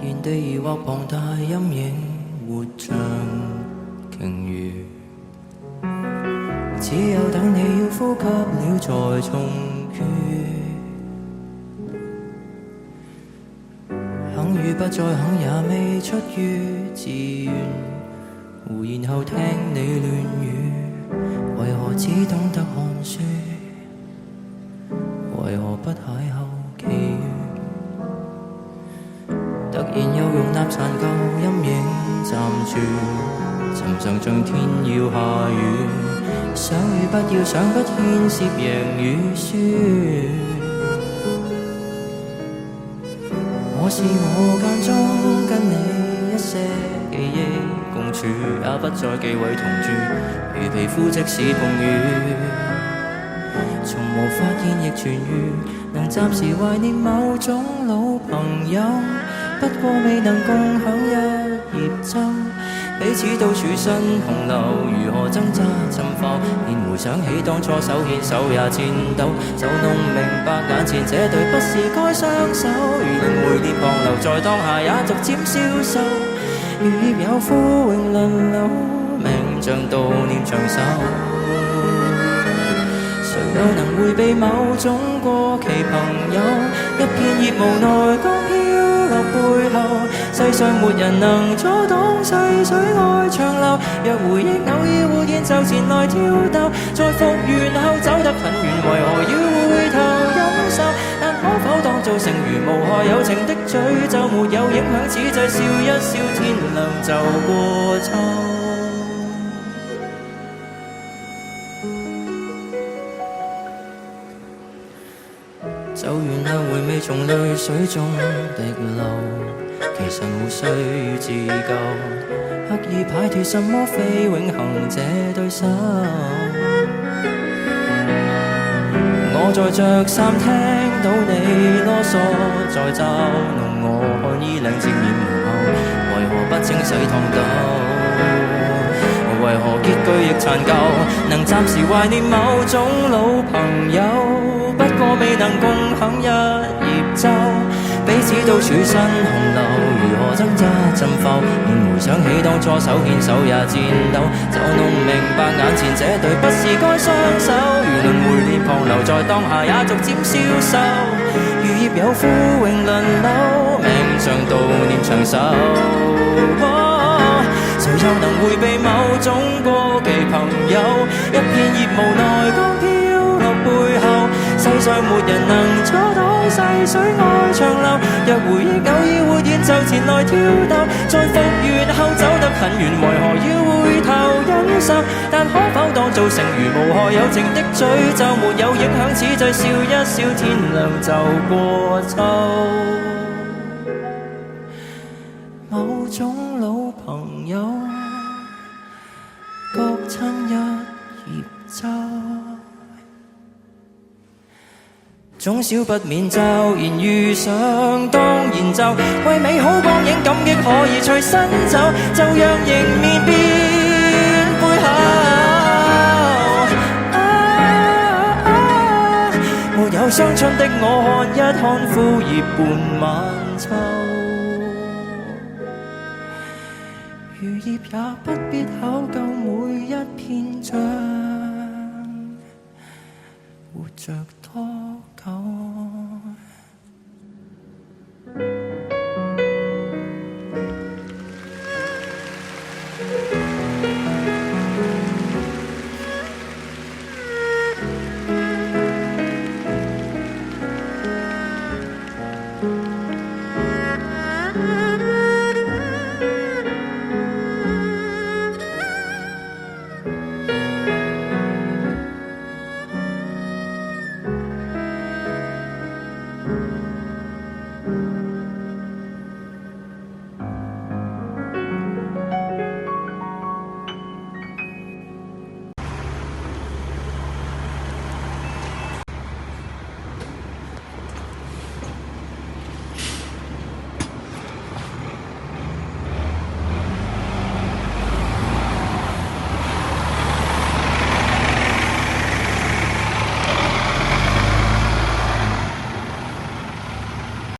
然地疑惑龐大陰影活像鯨魚，只有等你要呼吸了才重遇。肯與不再肯也未出於自願，胡言後聽你亂語，為何只懂得看書？為何不邂逅奇遇？突然又容納殘舊陰影暫住，尋常像天要下雨，想與不要想不牽涉贏與輸。我是我間中跟你一些記憶共處，也不再忌諱同住，如皮膚即使碰遇，從無發現亦痊愈，能暫時懷念某種老朋友，不過未能共享一葉舟，彼此都處身洪流，如何掙扎尋浮，連回想起當初手牽手也顫抖，就弄明白眼前這對不是該相守，如輪迴烈旁流，在當下也逐漸消瘦，如葉有枯榮輪流，命像悼念長壽，誰又能迴避某種過期朋友，一片葉無奈剛飄落背後，世上沒人能阻擋細水愛長流，若回憶偶爾活現就前來挑逗，在復原後走得很遠，為何要回頭忍受？但可否當做成如無害有情的詛咒，沒有影響，此際笑一笑，天亮就過秋。走完後回味從淚水中滴流，其實無需要自救，刻意擺脫什麼非永恆這對手。我在着衫聽到你囉嗦，在嘲弄我看衣領沾染無後，為何不清洗燙斗？為何結局亦殘舊？能暫時懷念某種老朋友，不過未能共享一葉舟，彼此都處身洪流，如何掙扎浸浮，連回想起當初手牽手也顫抖，就弄明白眼前這對不是該雙手，如輪迴烈旁流，在當下也逐漸消瘦，如葉有枯榮輪流，命像悼念長壽。誰又能迴避某種過期朋友，一片葉無奈剛飄落背後，世上沒人能阻擋細水愛長流，若回憶偶爾活現就前來挑逗，在復原後走得很遠，為何要回頭忍受？但可否當做成如無害有情的詛咒，沒有影響，此際笑一笑，天亮就過秋。某種老朋友，各撐一葉舟，總少不免驟然遇上當然就為美好光影感激，可以隨身走，就讓迎面變背後。沒有傷春的我，看一看枯葉伴晚秋，如葉也不必考究每一篇章，活着多久。